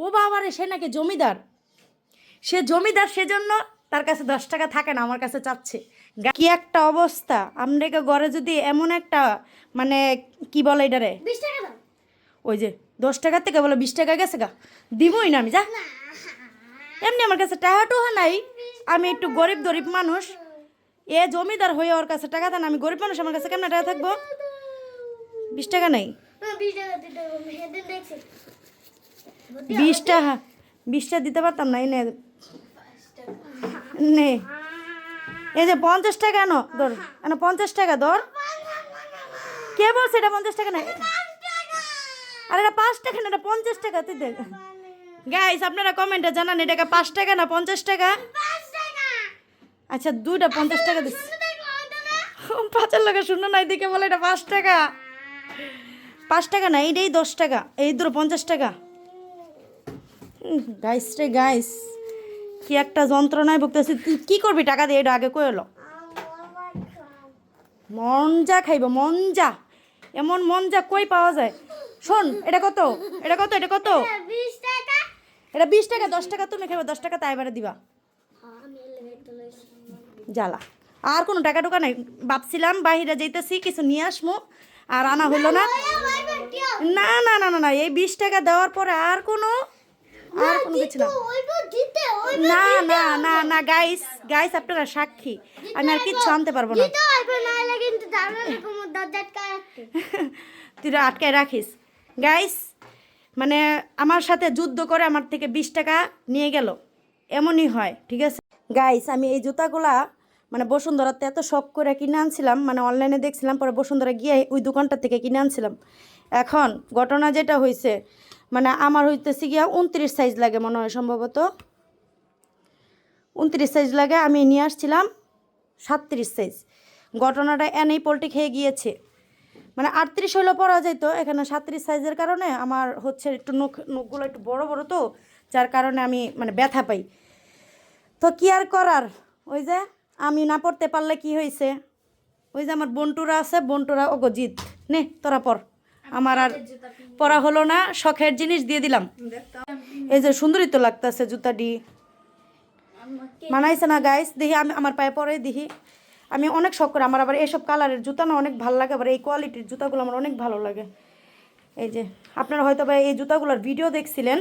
ও বাবারে, সে নাকি জমিদার, সে জমিদার, সেজন্য তার কাছে 10 টাকা থাকে না, আমার কাছে চাচ্ছে। কি একটা অবস্থা! আমরাকে ঘরে যদি এমন একটা মানে কি বলে এটারে, 20 টাকা দাও। ওই যে 10 টাকার থেকে বলে 20 টাকা গেছে গা, দিবই না আমি, যা। এমনি আমার কাছে টাকা টুহা নাই, আমি একটু গরিব গরিব মানুষ। এ জমিদার হয়ে ওর কাছে টাকা দেন, আমি গরিব মানুষ, আমার কাছে কেমন টাকা থাকবো? 20 টাকা নাই। 20 টাকা দিতে হবে, হেদিন দেখছি। 20 টাকা, 20 টাকা দিতে পারতাম না। এনে নে, এই যে 50 টাকা নো ধর, 50 টাকা ধর। কে বলছে এটা 50 টাকা নাই? আরে এটা 5 টাকা না, এটা 50 টাকা। তুই দেখ গাইস, আপনারা কমেন্টে জানান এটা 5 টাকা না 50 টাকা। 5 টাকা। আচ্ছা, দুইটা 50 টাকা দিস। শুনে দেখো ওইটা না। 5 টাকা শূন্য নাই দিকে বলে এটা 5 টাকা। 5 টাকা না, এইটাই 10 টাকা, এই ধরো 50 টাকা। গাইস রে গাইস, কি একটা যন্ত্রণায় ভুগতেছি। তুই কি করবি টাকা দিয়ে? এটা আগে কই এলো। মঞ্জা খাইব, মঞ্জা, এমন মঞ্জা কই পাওয়া যায়? শোন, এটা কত, এটা কত, এটা কত? 20 টাকা। এটা 20 টাকা। 10 টাকা তুমি খাইবা, 10 টাকা তাই এবারে দিবা। আমি এলে তো লইছি। জ্বালা, আর কোনো টাকা টুকা নাই। ভাবছিলাম বাইরে যাইতেছি কিছু নিয়ে আসমু, আর আনা হইলো না। না না না না না, এই 20 টাকা দেওয়ার পরে আর কোনো কিছু না। না না না না গাইস, গাইস আপনারা সাক্ষী, আমি আর কিচ্ছু আনতে পারবো না। তুই আটকায় রাখিস। গাইস, মানে আমার সাথে যুদ্ধ করে আমার থেকে 20 টাকা নিয়ে গেল, এমনই হয়, ঠিক আছে গাইস। আমি এই জুতাগুলা মানে বসুন্ধরাতে এত শখ করে কিনে আনছিলাম, মানে অনলাইনে দেখছিলাম, পরে বসুন্ধরা গিয়ে ওই দোকানটা থেকে কিনে আনছিলাম। এখন ঘটনা যেটা হয়েছে, মানে আমার হইতেছে গিয়া 29 সাইজ লাগে মনে হয়, সম্ভবত 29 সাইজ লাগে। আমি নিয়ে আসছিলাম 37 সাইজ। ঘটনাটা এনেই পোল্ট্রি খেয়ে গিয়েছে, মানে 38 হইলেও পরা যাইতো, এখানে 37 সাইজের কারণে আমার হচ্ছে একটু নখগুলো একটু বড় বড়, তো যার কারণে আমি মানে ব্যথা পাই। তো কি আর করার, ওই যে আমি না পড়তে পারলে কি হয়েছে, ওই যে আমার বন্টুরা আছে, বন্টুরা ওগো জিত নে তোরা পর। আমার আর পরা হলো না, শখের জিনিস দিয়ে দিলাম। এই যে সুন্দরই তো লাগতেছে জুতাটি, মানাইছে না গাইস? দেখি আমি আমার পায়ে পরে দেখি। আমি অনেক শখ করে, আমার আবার এইসব কালারের জুতা না অনেক ভালো লাগে, আবার এই কোয়ালিটির জুতাগুলো আমার অনেক ভালো লাগে। এই যে আপনারা হয়তো বা এই জুতাগুলোর ভিডিও দেখছিলেন,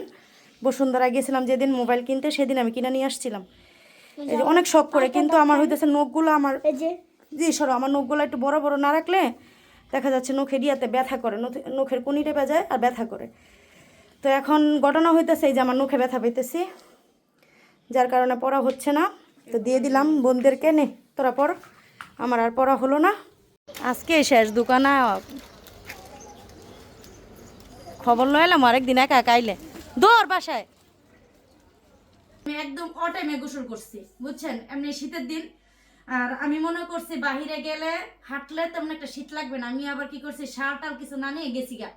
বসুন্ধরা গেছিলাম যেদিন মোবাইল কিনতে, সেদিন আমি কিনে নিয়ে আসছিলাম। এই যে অনেক শখ করে, কিন্তু আমার হইতেছে নখগুলো আমার, জি সরো, আমার নখগুলো একটু বড় বড় না রাখলে দেখা যাচ্ছে নখে ডিয়াতে ব্যথা করে, নখের কোনিটা বাজায় আর ব্যথা করে। তো এখন ঘটনা হইতেছে এই যে আমার নখে ব্যথা পাইতেছি, যার কারণে পড়া হচ্ছে না। তো দিয়ে দিলাম বোনদেরকে, নে তোরা পর। আমার আর পড়া হলো না, আজকে শেষ দোকানা। খবর লয়ে এলাম আরেকদিন একা একা আইলে দৌড় বাসায়। আমি একদম অটাইমে গোসল করছি, বুঝছেন, এমনি শীতের দিন। আর আমি মনে করছি বাহিরে গেলে হাঁটলে তেমন একটা শীত লাগবে না, আমি আবার কি করছি, শার্ট আর কিছু না নিয়ে গেছি গা।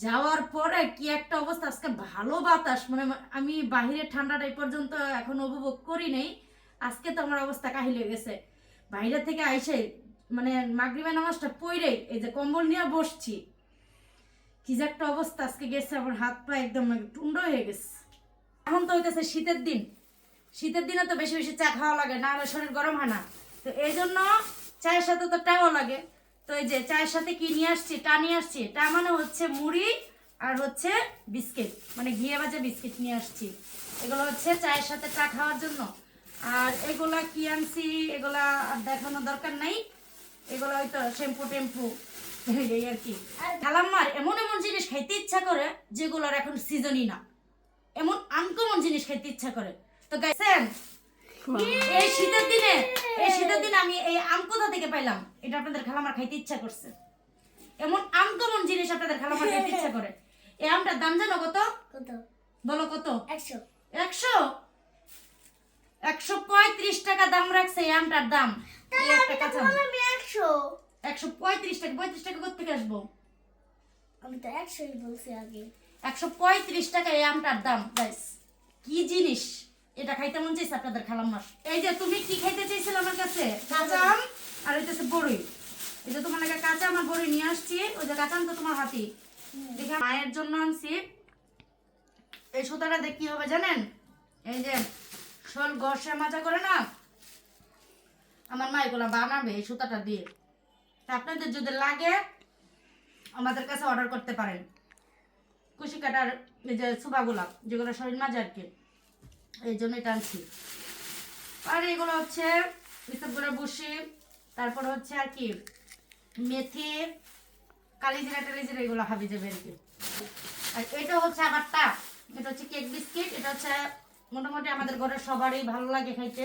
যাওয়ার পরে কি একটা অবস্থা, আজকে ভালো বাতাস, মানে আমি বাহিরে ঠান্ডাটা এই পর্যন্ত এখন উপভোগ করি নাই। আজকে তো আমার অবস্থা কাহিল হয়ে গেছে। বাইরে থেকে আইসে মানে মাগরিবের নামাজটা পড়ে এই যে কম্বল নিয়ে বসছি, কি যে একটা অবস্থা আজকে গেছে, আমার হাত পা একদম টুন্ড হয়ে গেছে। এখন তো হইতেছে শীতের দিন, শীতের দিনে তো বেশি বেশি চা খাওয়া লাগে, না হলে শরীর গরম হয় না। তো এই জন্য চায়ের সাথে তো টাও লাগে। তো এই যে চায়ের সাথে কি নিয়ে আসছি, টা নিয়ে আসছি। টা মানে হচ্ছে মুড়ি আর হচ্ছে বিস্কিট, মানে ঘিয়ে ভাজা বিস্কিট নিয়ে আসছি। এগুলো হচ্ছে চায়ের সাথে চা খাওয়ার জন্য। আর এগুলা কি আনছি, এগুলা আর দেখানোর দরকার নাই, এগুলো হয়তো শ্যাম্পু টেম্পু এই আর কি। খালাম্মার এমন এমন জিনিস খাইতে ইচ্ছা করে যেগুলোর এখন সিজনই না, এমন আনকমন জিনিস খাইতে ইচ্ছা করে। তো গাইছেন এই শীতের দিনে আমি এই আম কোথা থেকে পাইলাম, এটা আপনাদের খালামার খাইতে ইচ্ছা করছে। এমন আনকমন জিনিস আপনাদের খালামার খাইতে ইচ্ছা করে। এই আমটার দাম জানো কত? বলো কত? 100 135 টাকা দাম রাখছে এই আমটার দাম। এই একটা কাঁচা আম 135 টাকা। 35 টাকা কোথা থেকে আসবো? আমি তো 100ই বলছি আগে। 135 টাকা এই আমটার দাম। গাইস কি জিনিস, এটা খাইতে মন চাইছে আপনাদের খালাম্মার। এই যে তুমি কি খাইতে চাইছিলে আমার কাছে? কাঁচা আম আর হইতেছে বড়ি। এই যে তোমার লাগে কাঁচা আম আর বড়ি নিয়ে আসছি। ওই যে কাঁচা আম তো তোমার হাতি, দেখে মায়ের জন্য আনছি। এই সুতাটা দিয়ে কি হবে জানেন? এই যে শোল ঘষে মাজা করে না, আমার মা এগুলো বানাবে এই সুতাটা দিয়ে। তা আপনাদের যদি লাগে আমাদের কাছে অর্ডার করতে পারেন। কুশি কাটার এই যে সুবাগুলা যেগুলো শরীর মাজা আর কি, এই জন্য এটা আনছি। আর এগুলো হচ্ছে ইসবগুলোর বুসি, তারপর হচ্ছে আর কি মেথি, কালিজিরা টালিজিরা, এগুলো হাবি যাবে আর কি। আর এটা হচ্ছে আমারটা, এটা হচ্ছে কেক বিস্কিট। এটা হচ্ছে মোটামুটি আমাদের ঘরের সবারই ভালো লাগে খাইতে।